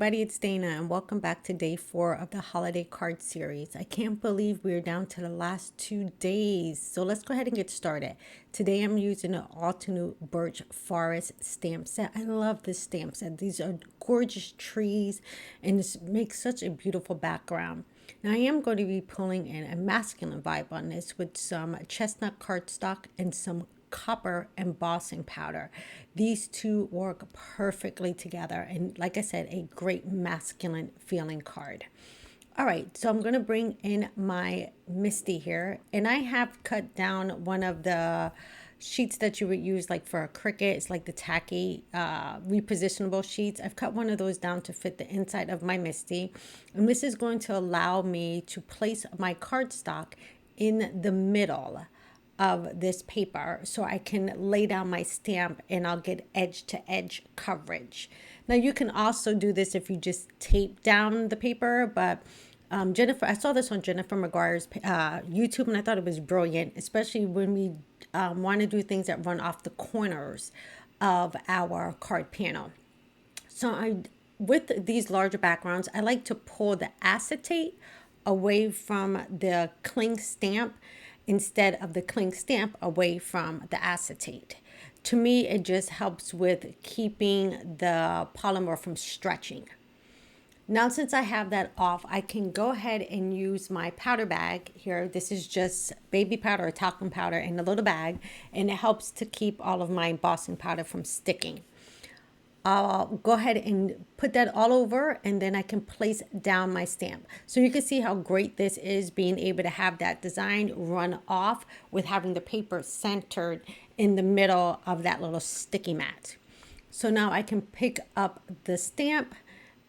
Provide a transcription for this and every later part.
everybody, it's Dana and welcome back to day 4 of the holiday card series. I can't believe we're down to the last 2 days. So let's go ahead and get started. Today I'm using an Altenew Birch Forest stamp set. I love this stamp set. These are gorgeous trees and this makes such a beautiful background. Now I am going to be pulling in a masculine vibe on this with some chestnut cardstock and some copper embossing powder. These two work perfectly together and like I said, a great masculine feeling card. All right, so I'm going to bring in my Misty here, and I have cut down one of the sheets that you would use like for a Cricut. It's like the tacky repositionable sheets. I've cut one of those down to fit the inside of my Misty, and this is going to allow me to place my cardstock in the middle of this paper so I can lay down my stamp and I'll get edge to edge coverage. Now you can also do this if you just tape down the paper, but Jennifer, I saw this on Jennifer McGuire's YouTube and I thought it was brilliant, especially when we want to do things that run off the corners of our card panel. So with these larger backgrounds, I like to pull the acetate away from the cling stamp instead of the cling stamp away from the acetate. To me, it just helps with keeping the polymer from stretching. Now, since I have that off, I can go ahead and use my powder bag here. This is just baby powder or talcum powder in a little bag, and it helps to keep all of my embossing powder from sticking. I'll go ahead and put that all over, and then I can place down my stamp. So you can see how great this is, being able to have that design run off with having the paper centered in the middle of that little sticky mat. So now I can pick up the stamp,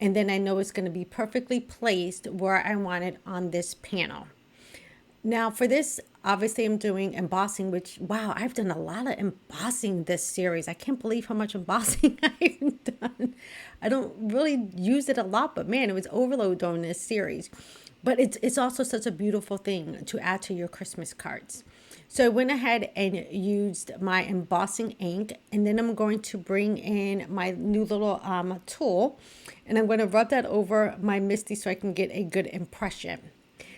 and then I know it's going to be perfectly placed where I want it on this panel. Now for this, obviously I'm doing embossing, which, wow, I've done a lot of embossing this series. I can't believe how much embossing I've done. I don't really use it a lot, but man, it was overload on this series. But it's also such a beautiful thing to add to your Christmas cards. So I went ahead and used my embossing ink, and then I'm going to bring in my new little tool, and I'm going to rub that over my Misty so I can get a good impression.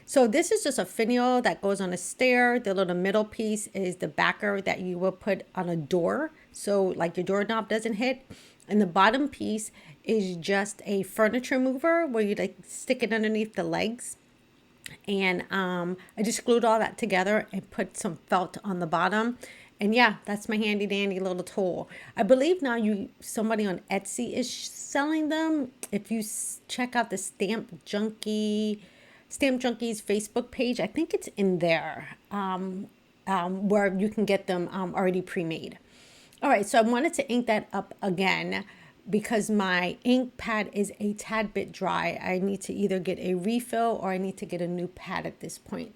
So this is just a finial that goes on a stair. The little middle piece is the backer that you will put on a door, so like your doorknob doesn't hit. And the bottom piece is just a furniture mover where you like stick it underneath the legs. And I just glued all that together and put some felt on the bottom. And yeah, that's my handy dandy little tool. I believe now somebody on Etsy is selling them. If you check out the Stamp Junkie's Facebook page, I think it's in there where you can get them already pre-made. All right, so I wanted to ink that up again because my ink pad is a tad bit dry. I need to either get a refill or I need to get a new pad at this point.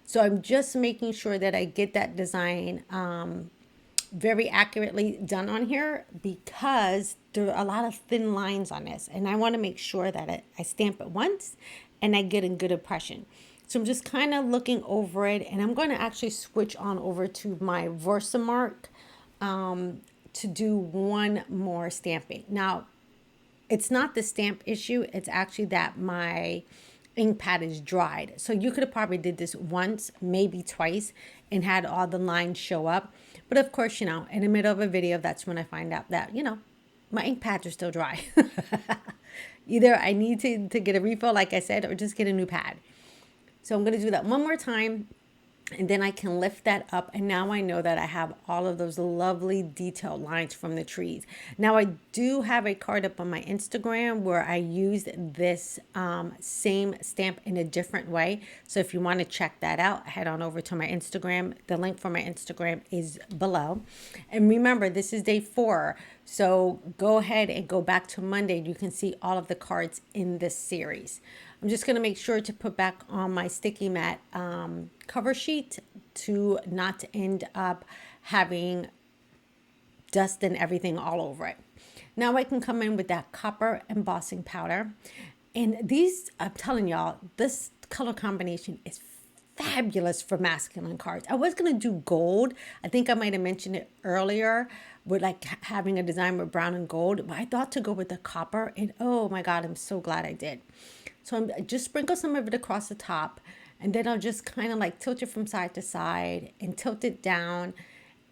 So I'm just making sure that I get that design very accurately done on here because there are a lot of thin lines on this. And I want to make sure that I stamp it once and I get a good impression. So I'm just kind of looking over it, and I'm going to actually switch on over to my Versamark to do one more stamping. Now, it's not the stamp issue. It's actually that my ink pad is dried. So you could have probably did this once, maybe twice, and had all the lines show up. But of course, in the middle of a video, that's when I find out that, my ink pads are still dry. Either I need to get a refill, like I said, or just get a new pad. So I'm going to do that one more time, and then I can lift that up. And now I know that I have all of those lovely detailed lines from the trees. Now I do have a card up on my Instagram where I used this same stamp in a different way. So if you want to check that out, head on over to my Instagram. The link for my Instagram is below. And remember, this is day 4. So go ahead and go back to Monday. You can see all of the cards in this series. I'm just going to make sure to put back on my sticky mat cover sheet to not end up having dust and everything all over it. Now I can come in with that copper embossing powder. And these, I'm telling y'all, this color combination is fabulous for masculine cards. I was going to do gold. I think I might have mentioned it earlier, with like having a design with brown and gold, but I thought to go with the copper, and oh my God, I'm so glad I did. So I'm just sprinkle some of it across the top, and then I'll just kind of like tilt it from side to side and tilt it down,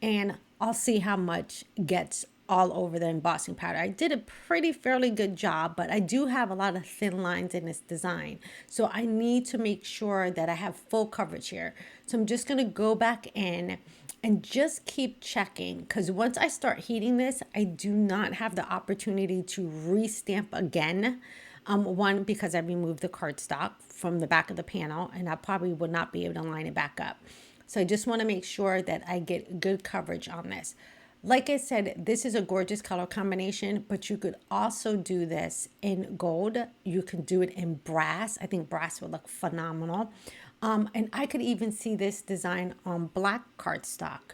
and I'll see how much gets all over the embossing powder. I did a pretty fairly good job, but I do have a lot of thin lines in this design. So I need to make sure that I have full coverage here. So I'm just gonna go back in and just keep checking, because once I start heating this, I do not have the opportunity to re-stamp again. One, because I removed the cardstock from the back of the panel, and I probably would not be able to line it back up. So I just want to make sure that I get good coverage on this. Like I said, this is a gorgeous color combination, but you could also do this in gold. You can do it in brass. I think brass would look phenomenal. And I could even see this design on black cardstock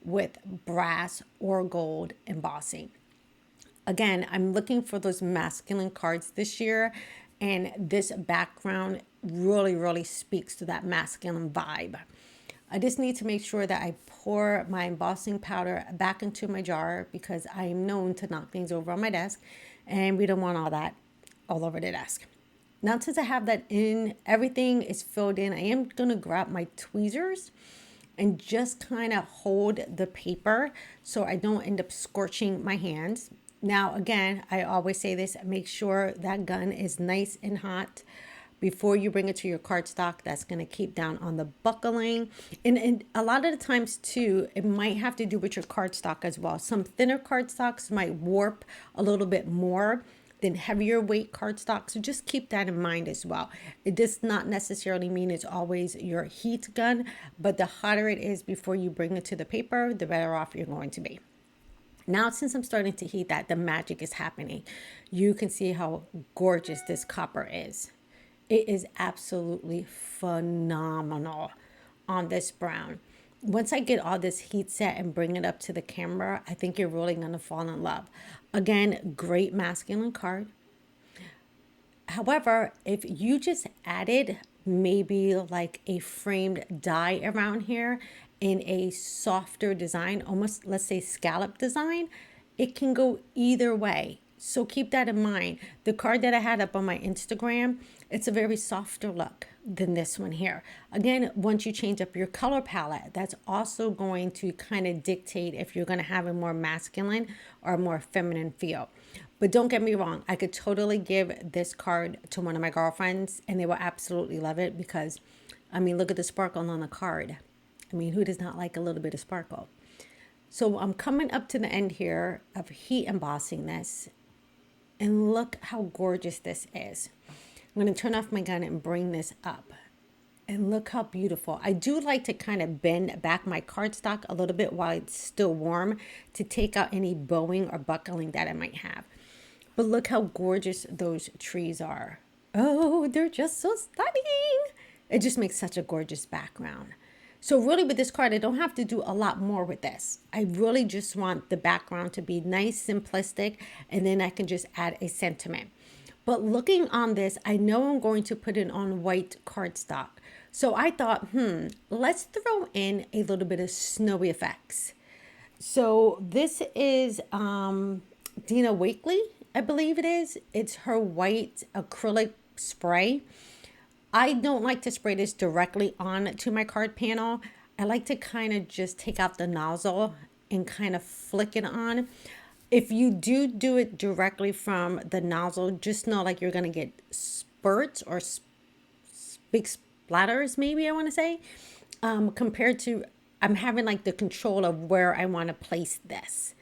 with brass or gold embossing. Again, I'm looking for those masculine cards this year, and this background really speaks to that masculine vibe. I just need to make sure that I pour my embossing powder back into my jar, because I am known to knock things over on my desk, and we don't want all that all over the desk. Now, since I have that in, everything is filled in, I am going to grab my tweezers and just kind of hold the paper so I don't end up scorching my hands. Now, again, I always say this, make sure that gun is nice and hot before you bring it to your cardstock. That's going to keep down on the buckling. And a lot of the times too, it might have to do with your cardstock as well. Some thinner cardstocks might warp a little bit more than heavier weight cardstock. So just keep that in mind as well. It does not necessarily mean it's always your heat gun, but the hotter it is before you bring it to the paper, the better off you're going to be. Now, since I'm starting to heat that, the magic is happening. You can see how gorgeous this copper is. It is absolutely phenomenal on this brown. Once I get all this heat set and bring it up to the camera, I think you're really going to fall in love. Again, great masculine card. However, if you just added maybe like a framed die around here in a softer design, almost let's say scallop design, it can go either way. So keep that in mind. The card that I had up on my Instagram, it's a very softer look than this one here. Again, once you change up your color palette, that's also going to kind of dictate if you're going to have a more masculine or more feminine feel. But don't get me wrong, I could totally give this card to one of my girlfriends and they will absolutely love it, because, I mean, look at the sparkle on the card. I mean, who does not like a little bit of sparkle? So I'm coming up to the end here of heat embossing this, and look how gorgeous this is. I'm going to turn off my gun and bring this up. And look how beautiful. I do like to kind of bend back my cardstock a little bit while it's still warm to take out any bowing or buckling that I might have. But look how gorgeous those trees are. Oh, they're just so stunning. It just makes such a gorgeous background. So really with this card, I don't have to do a lot more with this. I really just want the background to be nice, simplistic, and then I can just add a sentiment. But looking on this, I know I'm going to put it on white cardstock. So I thought, let's throw in a little bit of snowy effects. So this is Neenah Wakely, I believe it is. It's her white acrylic spray. I don't like to spray this directly on to my card panel. I like to kind of just take out the nozzle and kind of flick it on. If you do it directly from the nozzle, just know like you're going to get spurts or big splatters, maybe I want to say, compared to I'm having like the control of where I want to place this.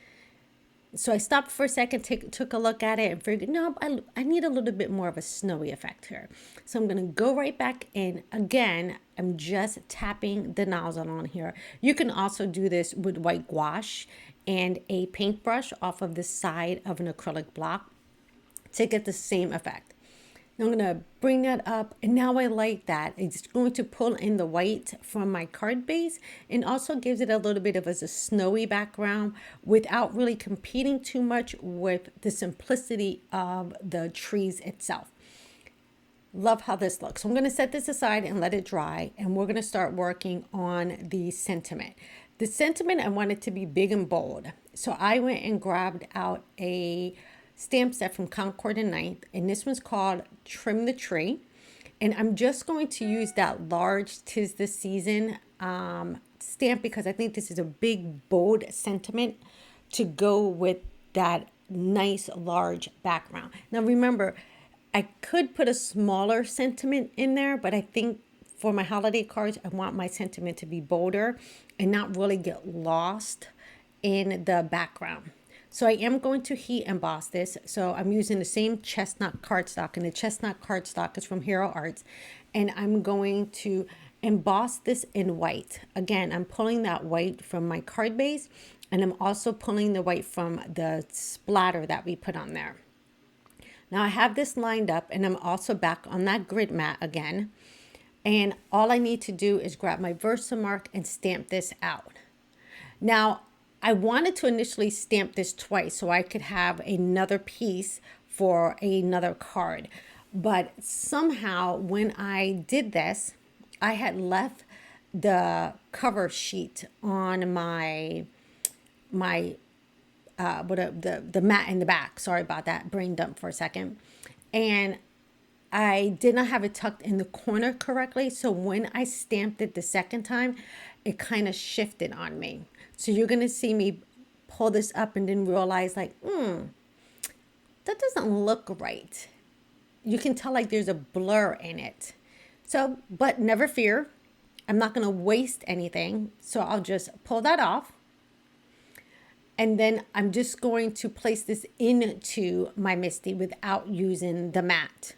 So I stopped for a second, took a look at it and figured, no, I need a little bit more of a snowy effect here. So I'm going to go right back in. Again, I'm just tapping the nozzle on here. You can also do this with white gouache and a paintbrush off of the side of an acrylic block to get the same effect. Now I'm going to bring that up, and now I like that. It's going to pull in the white from my card base and also gives it a little bit of a snowy background without really competing too much with the simplicity of the trees itself. Love how this looks. So I'm going to set this aside and let it dry, and we're going to start working on the sentiment. The sentiment, I wanted to be big and bold. So I went and grabbed out a stamp set from Concord and Ninth, and this one's called Trim the Tree. And I'm just going to use that large "'Tis the Season" stamp because I think this is a big, bold sentiment to go with that nice, large background. Now, remember, I could put a smaller sentiment in there, but I think for my holiday cards, I want my sentiment to be bolder and not really get lost in the background. So I am going to heat emboss this. So I'm using the same chestnut cardstock, and the chestnut cardstock is from Hero Arts. And I'm going to emboss this in white. Again, I'm pulling that white from my card base, and I'm also pulling the white from the splatter that we put on there. Now I have this lined up, and I'm also back on that grid mat again. And all I need to do is grab my Versamark and stamp this out. Now, I wanted to initially stamp this twice so I could have another piece for another card. But somehow when I did this, I had left the cover sheet on the mat in the back. Sorry about that, brain dump for a second. And I did not have it tucked in the corner correctly. So when I stamped it the second time, it kind of shifted on me. So you're going to see me pull this up and then realize like, that doesn't look right. You can tell like there's a blur in it. So, but never fear, I'm not going to waste anything. So I'll just pull that off. And then I'm just going to place this into my MISTI without using the mat.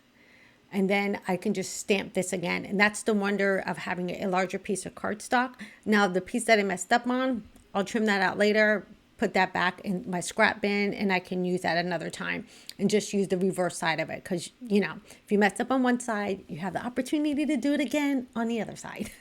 And then I can just stamp this again. And that's the wonder of having a larger piece of cardstock. Now the piece that I messed up on, I'll trim that out later, put that back in my scrap bin, and I can use that another time and just use the reverse side of it. Because, you know, if you messed up on one side, you have the opportunity to do it again on the other side.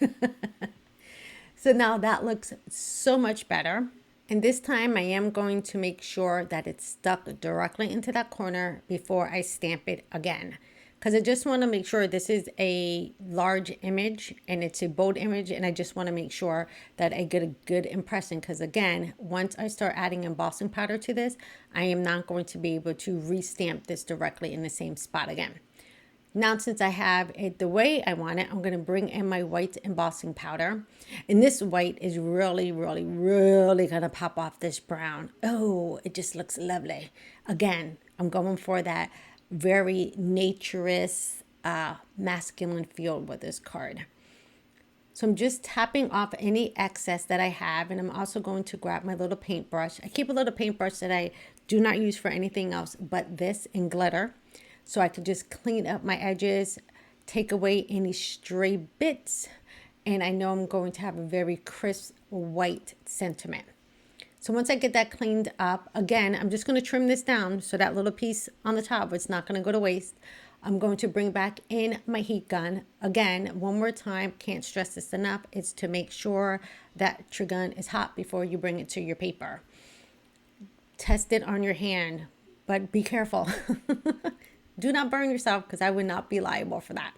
So now that looks so much better. And this time I am going to make sure that it's stuck directly into that corner before I stamp it again. Because I just want to make sure this is a large image and it's a bold image, and I just want to make sure that I get a good impression. Because again, once I start adding embossing powder to this, I am not going to be able to restamp this directly in the same spot again. Now, since I have it the way I want it, I'm going to bring in my white embossing powder. And this white is really, really, really going to pop off this brown. Oh, it just looks lovely. Again, I'm going for that very naturist, masculine feel with this card. So I'm just tapping off any excess that I have, and I'm also going to grab my little paintbrush. I keep a little paintbrush that I do not use for anything else but this and glitter, so I can just clean up my edges, take away any stray bits, and I know I'm going to have a very crisp white sentiment. So once I get that cleaned up, again, I'm just going to trim this down so that little piece on the top, it's not going to go to waste. I'm going to bring back in my heat gun. Again, one more time, can't stress this enough, it's to make sure that your gun is hot before you bring it to your paper. Test it on your hand, but be careful. Do not burn yourself, because I would not be liable for that.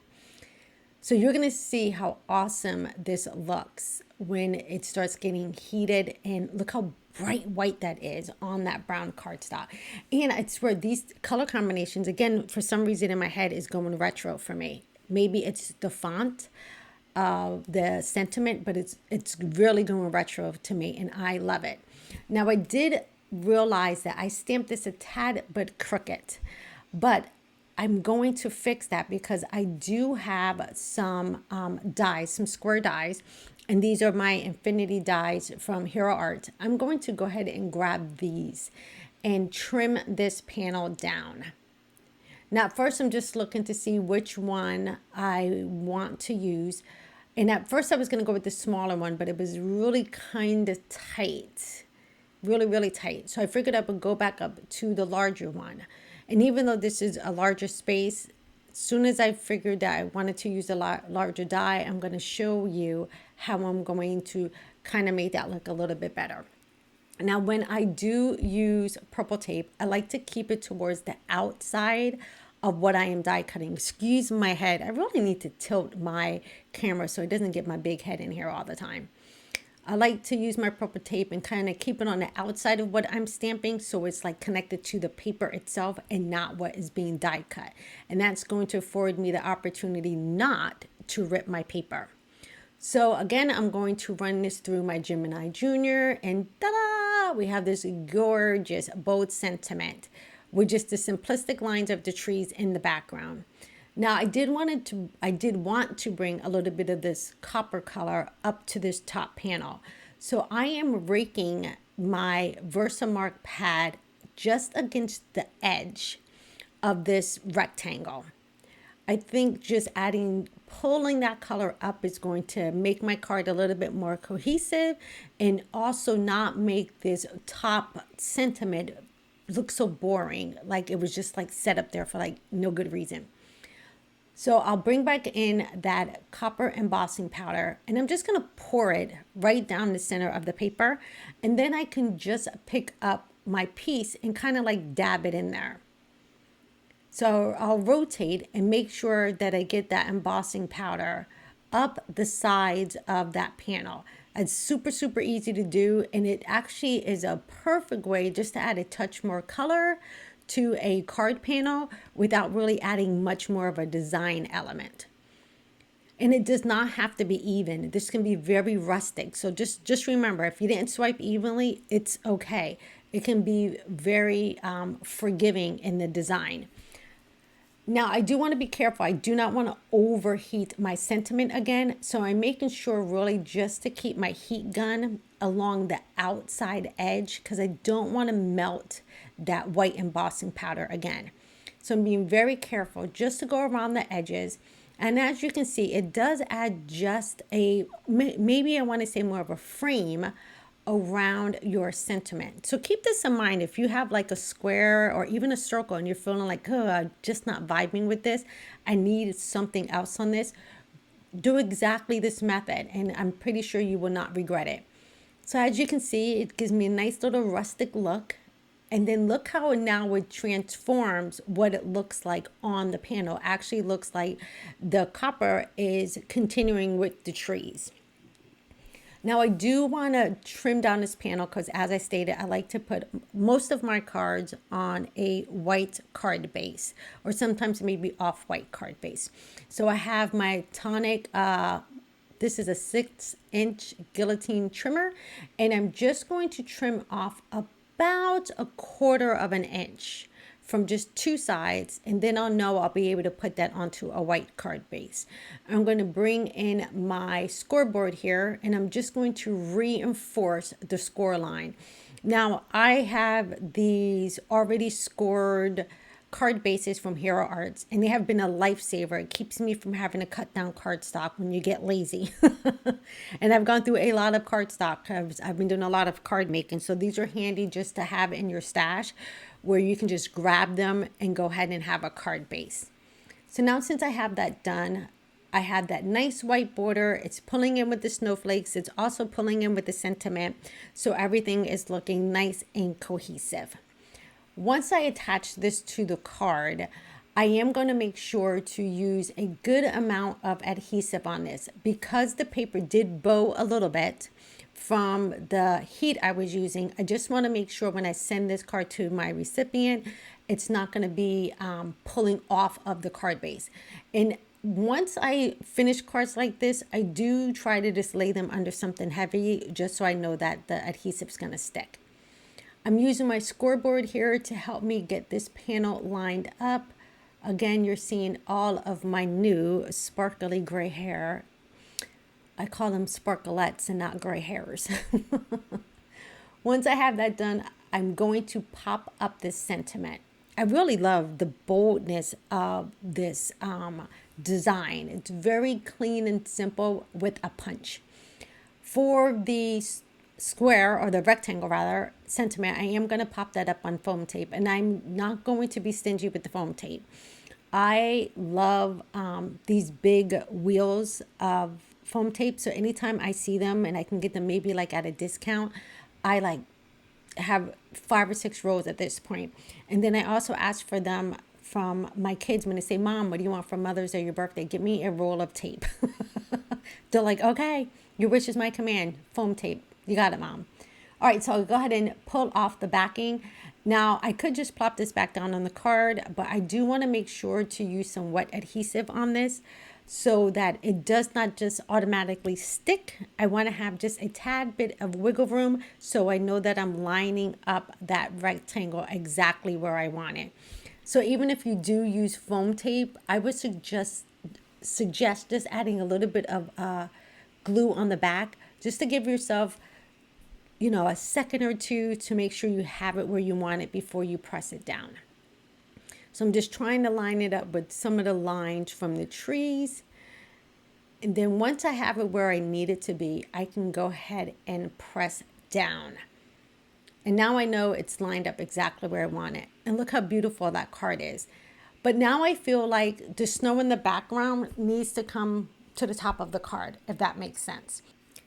So you're going to see how awesome this looks when it starts getting heated, and look how bright white that is on that brown cardstock. And it's where these color combinations, again, for some reason in my head, is going retro for me. Maybe it's the font, the sentiment, but it's really going retro to me, and I love it. Now, I did realize that I stamped this a tad bit crooked, but I'm going to fix that because I do have some dies, some square dies, and these are my infinity dies from Hero Art. I'm going to go ahead and grab these and trim this panel down. Now, at first, I'm just looking to see which one I want to use. And at first, I was going to go with the smaller one, but it was really kind of tight, really, really tight. So I figured I would go back up to the larger one. And even though this is a larger space, as soon as I figured that I wanted to use a larger die, I'm going to show you how I'm going to kind of make that look a little bit better. Now, when I do use purple tape, I like to keep it towards the outside of what I am die cutting. Excuse my head. I really need to tilt my camera so it doesn't get my big head in here all the time. I like to use my purple tape and kind of keep it on the outside of what I'm stamping, so it's like connected to the paper itself and not what is being die cut. And that's going to afford me the opportunity not to rip my paper. So again, I'm going to run this through my Gemini Junior, and ta-da! We have this gorgeous bold sentiment with just the simplistic lines of the trees in the background. Now I did want to bring a little bit of this copper color up to this top panel. So I am raking my Versamark pad just against the edge of this rectangle. I think just pulling that color up is going to make my card a little bit more cohesive and also not make this top sentiment look so boring, like it was just like set up there for like no good reason. So I'll bring back in that copper embossing powder, and I'm just going to pour it right down the center of the paper, and then I can just pick up my piece and kind of like dab it in there. So I'll rotate and make sure that I get that embossing powder up the sides of that panel. It's super, super easy to do, and it actually is a perfect way just to add a touch more color to a card panel without really adding much more of a design element. And it does not have to be even. This can be very rustic. So just remember, if you didn't swipe evenly, it's okay. It can be very forgiving in the design. Now, I do want to be careful. I do not want to overheat my sentiment again. So I'm making sure really just to keep my heat gun along the outside edge, because I don't want to melt that white embossing powder again. So I'm being very careful just to go around the edges. And as you can see, it does add just maybe I want to say more of a frame around your sentiment. So keep this in mind. If you have like a square or even a circle and you're feeling like, oh, I'm just not vibing with this, I need something else on this, do exactly this method, and I'm pretty sure you will not regret it. So as you can see, it gives me a nice little rustic look. And then look how now it transforms what it looks like on the panel. Actually looks like the copper is continuing with the trees. Now I do want to trim down this panel because, as I stated, I like to put most of my cards on a white card base, or sometimes maybe off-white card base. So I have my tonic, this is a 6-inch guillotine trimmer, and I'm just going to trim off about 1/4 of an inch from just two sides, and then I'll know I'll be able to put that onto a white card base. I'm going to bring in my scoreboard here, and I'm just going to reinforce the score line. Now I have these already scored card bases from Hero Arts, and they have been a lifesaver. It keeps me from having to cut down cardstock when you get lazy. And I've gone through a lot of cardstock. I've been doing a lot of card making, so these are handy just to have in your stash, where you can just grab them and go ahead and have a card base. So now, since I have that done, I have that nice white border. It's pulling in with the snowflakes. It's also pulling in with the sentiment. So everything is looking nice and cohesive. Once I attach this to the card, I am going to make sure to use a good amount of adhesive on this, because the paper did bow a little bit from the heat I was using. I just want to make sure when I send this card to my recipient, it's not going to be pulling off of the card base. And once I finish cards like this, I do try to just lay them under something heavy, just so I know that the adhesive is going to stick. I'm using my scoreboard here to help me get this panel lined up. Again, you're seeing all of my new sparkly gray hair. I call them sparklettes and not gray hairs. Once I have that done, I'm going to pop up this sentiment. I really love the boldness of this design. It's very clean and simple with a punch. For the square, or the rectangle rather, sentiment, I am going to pop that up on foam tape, and I'm not going to be stingy with the foam tape. I love these big wheels of foam tape, so anytime I see them and I can get them maybe like at a discount, I like have 5 or 6 rolls at this point. And then I also ask for them from my kids when they say, Mom, what do you want for Mother's Day or your birthday? Give me a roll of tape. They're like, okay, your wish is my command. Foam tape. You got it, Mom. All right, so I'll go ahead and pull off the backing. Now, I could just plop this back down on the card, but I do want to make sure to use some wet adhesive on this so that it does not just automatically stick. I want to have just a tad bit of wiggle room so I know that I'm lining up that rectangle exactly where I want it. So even if you do use foam tape, I would suggest just adding a little bit of glue on the back just to give yourself, you know, a second or two to make sure you have it where you want it before you press it down. So I'm just trying to line it up with some of the lines from the trees. And then once I have it where I need it to be, I can go ahead and press down. And now I know it's lined up exactly where I want it. And look how beautiful that card is. But now I feel like the snow in the background needs to come to the top of the card, if that makes sense.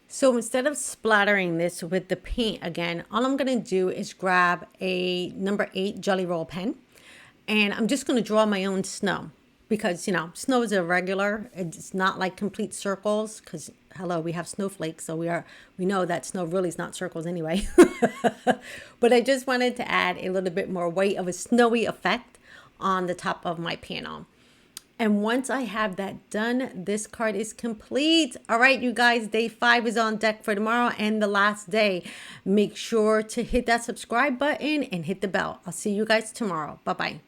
So instead of splattering this with the paint again, all I'm going to do is grab a number 8 Jelly Roll pen. And I'm just going to draw my own snow because, you know, snow is irregular. It's not like complete circles because, hello, we have snowflakes. So we know that snow really is not circles anyway. But I just wanted to add a little bit more weight of a snowy effect on the top of my panel. And once I have that done, this card is complete. All right, you guys, day 5 is on deck for tomorrow and the last day. Make sure to hit that subscribe button and hit the bell. I'll see you guys tomorrow. Bye-bye.